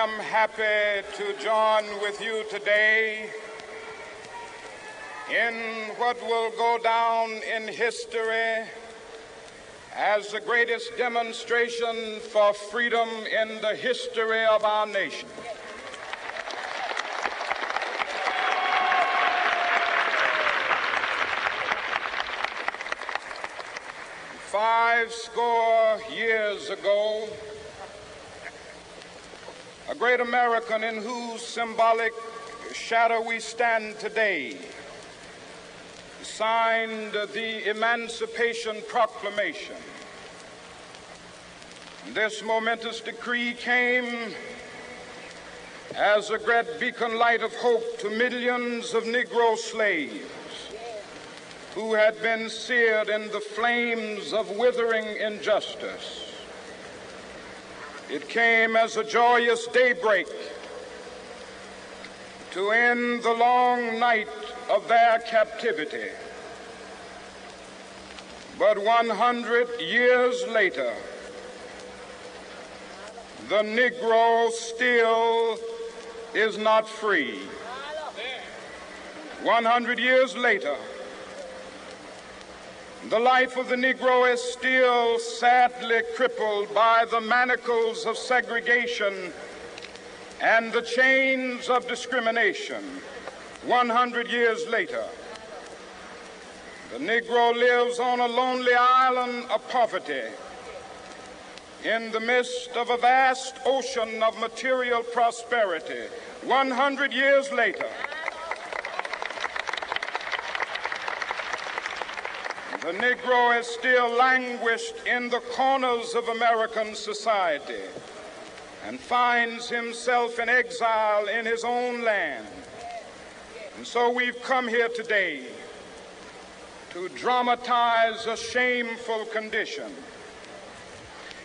am happy to join with you today in what will go down in history as the greatest demonstration for freedom in the history of our nation. Five score years ago, a great American in whose symbolic shadow we stand today signed the Emancipation Proclamation. This momentous decree came as a great beacon light of hope to millions of Negro slaves who had been seared in the flames of withering injustice. It came as a joyous daybreak to end the long night of their captivity. But 100 years later, the Negro still is not free. 100 years later, the life of the Negro is still sadly crippled by the manacles of segregation and the chains of discrimination. 100 years later, the Negro lives on a lonely island of poverty in the midst of a vast ocean of material prosperity. 100 years later, the Negro is still languished in the corners of American society and finds himself in exile in his own land. And so we've come here today to dramatize a shameful condition.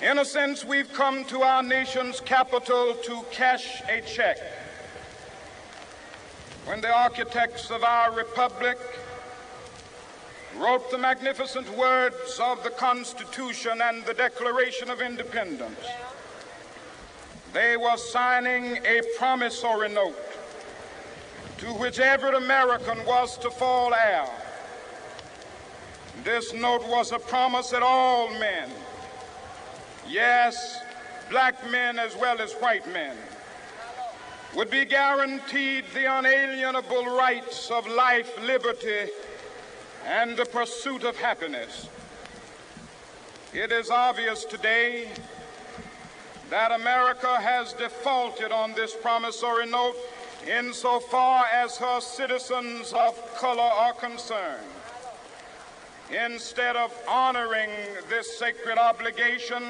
In a sense, we've come to our nation's capital to cash a check. When the architects of our republic wrote the magnificent words of the Constitution and the Declaration of Independence, they were signing a promissory note to which every American was to fall heir. This note was a promise that all men, yes, black men as well as white men, would be guaranteed the unalienable rights of life, liberty, and the pursuit of happiness. It is obvious today that America has defaulted on this promissory note insofar as her citizens of color are concerned. Instead of honoring this sacred obligation,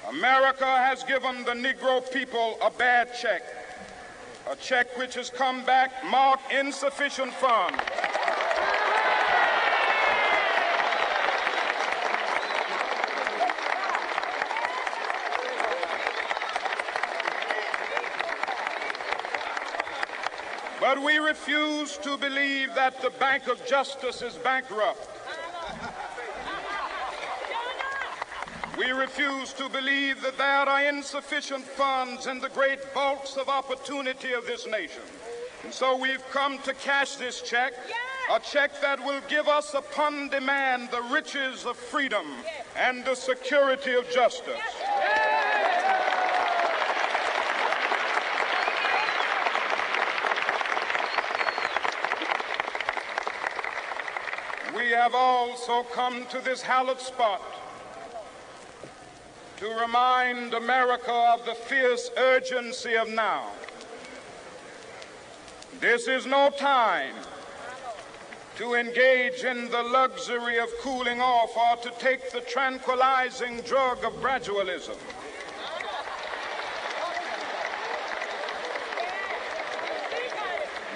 America has given the Negro people a bad check, a check which has come back marked insufficient funds. But we refuse to believe that the Bank of Justice is bankrupt. We refuse to believe that there are insufficient funds in the great vaults of opportunity of this nation. And so we've come to cash this check, a check that will give us upon demand the riches of freedom and the security of justice. We have also come to this hallowed spot to remind America of the fierce urgency of now. This is no time to engage in the luxury of cooling off or to take the tranquilizing drug of gradualism.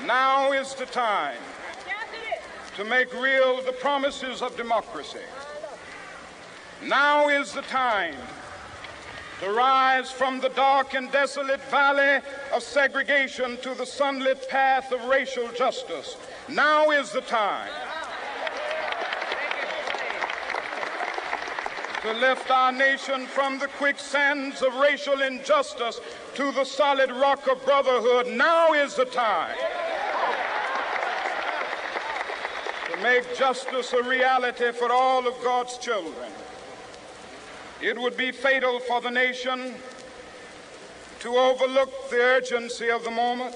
Now is the time to make real the promises of democracy. Now is the time to rise from the dark and desolate valley of segregation to the sunlit path of racial justice. Now is the time. to lift our nation from the quicksands of racial injustice to the solid rock of brotherhood. Now is the time to make justice a reality for all of God's children. It would be fatal for the nation to overlook the urgency of the moment.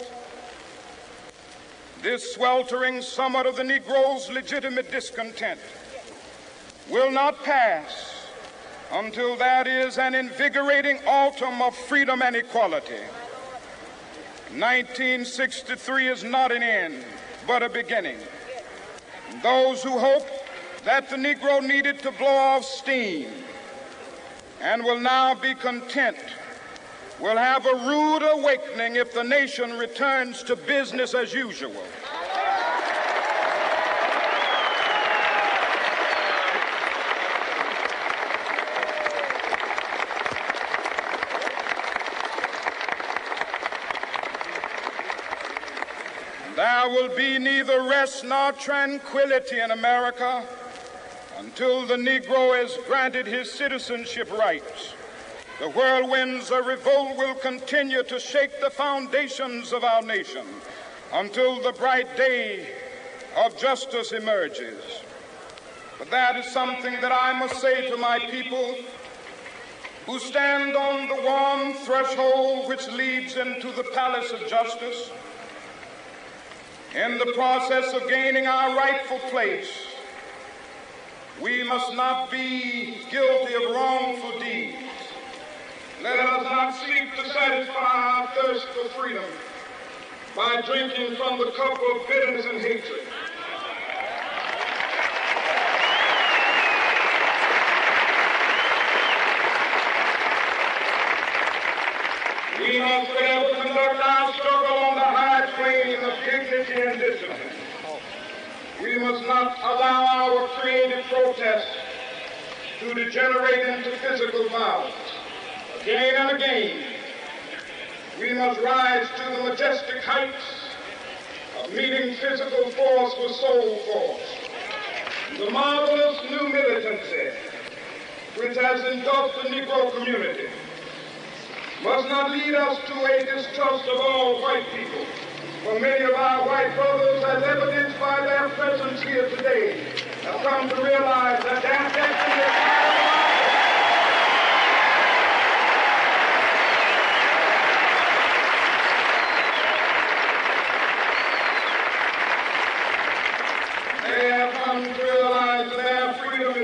This sweltering summit of the Negro's legitimate discontent will not pass until that is an invigorating autumn of freedom and equality. 1963 is not an end, but a beginning. Those who hope that the Negro needed to blow off steam and will now be content will have a rude awakening if the nation returns to business as usual. There will be neither rest nor tranquility in America until the Negro is granted his citizenship rights. The whirlwinds of revolt will continue to shake the foundations of our nation until the bright day of justice emerges. But that is something that I must say to my people who stand on the warm threshold which leads into the palace of justice. In the process of gaining our rightful place, we must not be guilty of wrongful deeds. Let us not seek to satisfy our thirst for freedom by drinking from the cup of bitterness and hatred. We must forever conduct our struggle on the high plane of dignity and discipline. We must not allow our creative protest to degenerate into physical violence. Again and again, we must rise to the majestic heights of meeting physical force with soul force. The marvelous new militancy which has engulfed the Negro community must not lead us to a distrust of all white people. For many of our white brothers, as evidenced by their presence here today, have come to realize that their destiny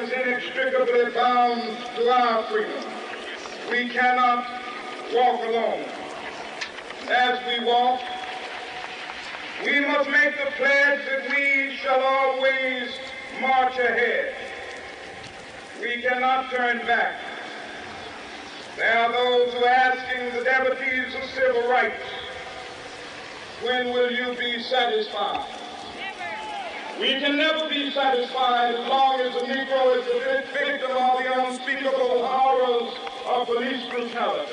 is inextricably bound to our freedom. We cannot walk alone. As we walk, we must make the pledge that we shall always march ahead. We cannot turn back. There are those who are asking the devotees of civil rights, when will you be satisfied? We can never be satisfied as long as the Negro is the victim of the unspeakable horrors of police brutality.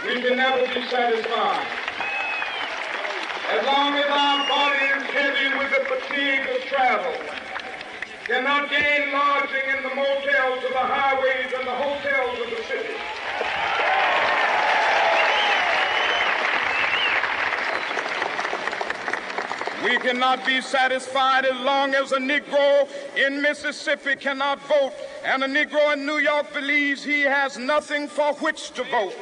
We can never be satisfied. As long as our body is heavy with the fatigue of travel, cannot gain lodging in the motels of the highways and the hotels of the city. We cannot be satisfied as long as a Negro in Mississippi cannot vote and a Negro in New York believes he has nothing for which to vote.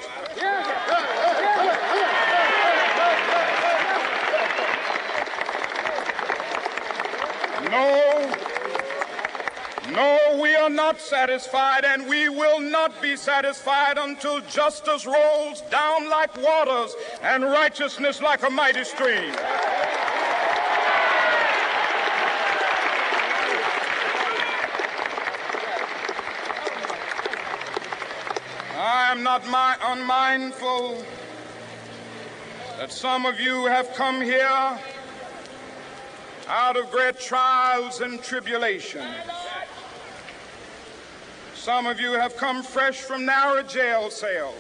No, we are not satisfied, and we will not be satisfied until justice rolls down like waters and righteousness like a mighty stream. I am not unmindful that some of you have come here out of great trials and tribulations. Some of you have come fresh from narrow jail cells.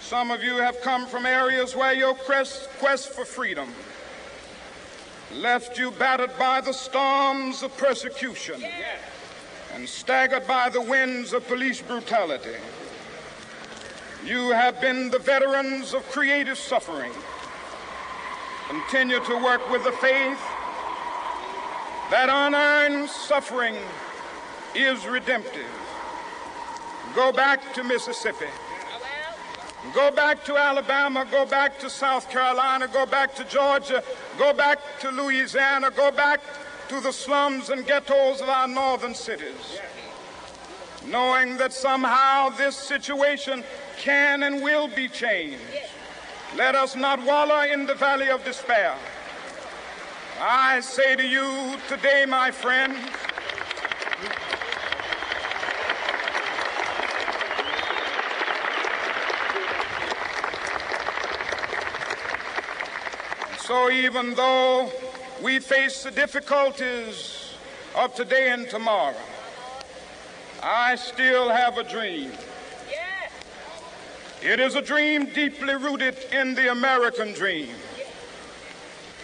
Some of you have come from areas where your quest for freedom left you battered by the storms of persecution and staggered by the winds of police brutality. You have been the veterans of creative suffering. Continue to work with the faith that unearned suffering is redemptive. Go back to Mississippi. Go back to Alabama. Go back to South Carolina. Go back to Georgia. Go back to Louisiana. Go back to the slums and ghettos of our northern cities, knowing that somehow this situation can and will be changed. Let us not wallow in the valley of despair. I say to you today, my friends, so even though we face the difficulties of today and tomorrow, I still have a dream. It is a dream deeply rooted in the American dream.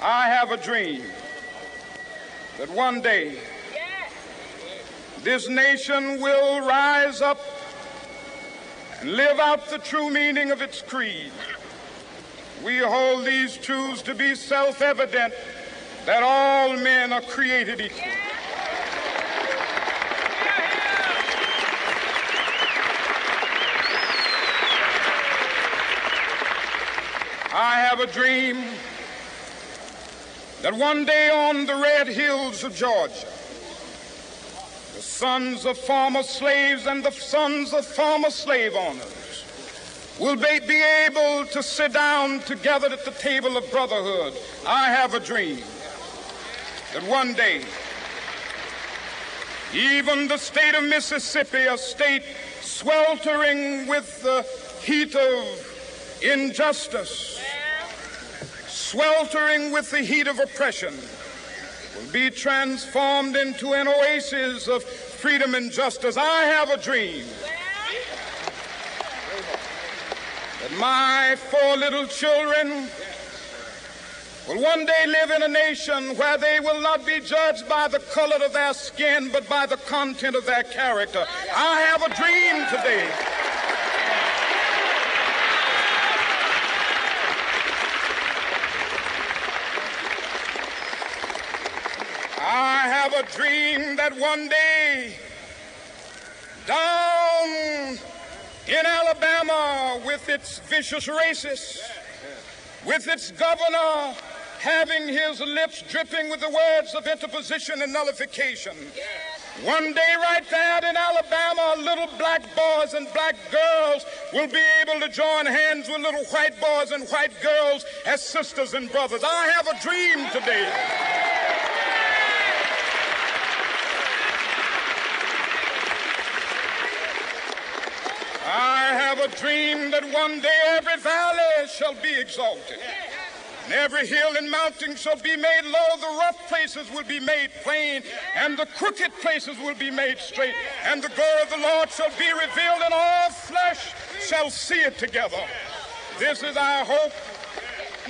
I have a dream that one day this nation will rise up and live out the true meaning of its creed. We hold these truths to be self-evident, that all men are created equal. I have a dream that one day on the red hills of Georgia, the sons of former slaves and the sons of former slave owners will be able to sit down together at the table of brotherhood. I have a dream that one day even the state of Mississippi, a state sweltering with the heat of injustice, sweltering with the heat of oppression, will be transformed into an oasis of freedom and justice. I have a dream that my 4 little children will one day live in a nation where they will not be judged by the color of their skin, but by the content of their character. I have a dream today a dream that one day down in Alabama, with its vicious racists, with its governor having his lips dripping with the words of interposition and nullification, one day right there in Alabama, little black boys and black girls will be able to join hands with little white boys and white girls as sisters and brothers. I have a dream today that one day every valley shall be exalted, and every hill and mountain shall be made low. The rough places will be made plain, and the crooked places will be made straight. And the glory of the Lord shall be revealed, and all flesh shall see it together. This is our hope.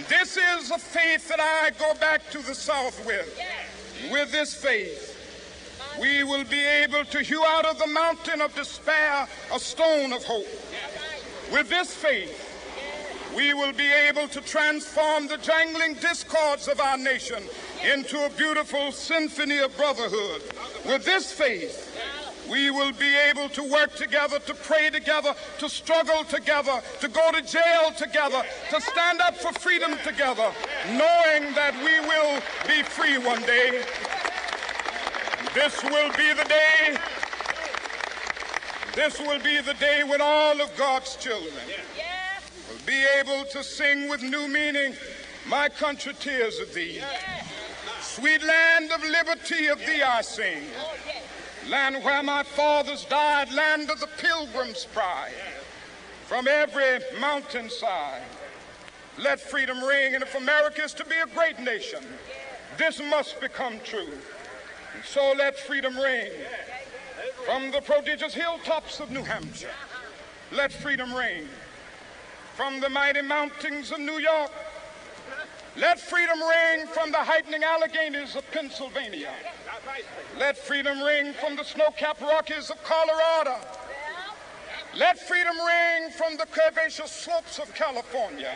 This is the faith that I go back to the South with. With this faith, we will be able to hew out of the mountain of despair a stone of hope. With this faith, we will be able to transform the jangling discords of our nation into a beautiful symphony of brotherhood. With this faith, we will be able to work together, to pray together, to struggle together, to go to jail together, to stand up for freedom together, knowing that we will be free one day. This will be the day. This will be the day when all of God's children will be able to sing with new meaning, "My country, tears of thee. Sweet land of liberty, of thee I sing. Land where my fathers died, land of the pilgrim's pride. From every mountainside, let freedom ring. And if America is to be a great nation, this must become true. And so let freedom ring. From the prodigious hilltops of New Hampshire, let freedom ring. From the mighty mountains of New York, let freedom ring. From the heightening Alleghanies of Pennsylvania, Let freedom ring from the snow-capped Rockies of Colorado. Let freedom ring from the curvaceous slopes of California.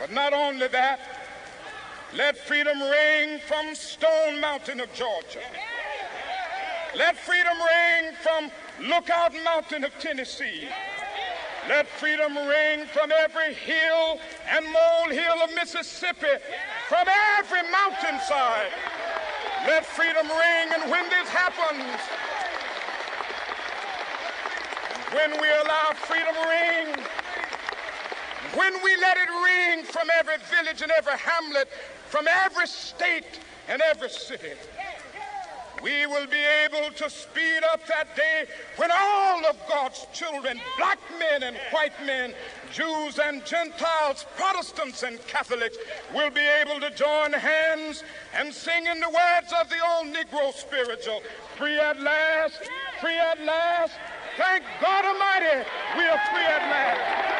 But not only that, let freedom ring from Stone Mountain of Georgia. Let freedom ring from Lookout Mountain of Tennessee. Let freedom ring from every hill and molehill of Mississippi, from every mountainside. Let freedom ring, and when this happens, when we allow freedom ring, when we let it ring from every village and every hamlet, from every state and every city, we will be able to speed up that day when all of God's children, black men and white men, Jews and Gentiles, Protestants and Catholics, will be able to join hands and sing in the words of the old Negro spiritual, free at last, free at last. Thank God Almighty, we are free at last.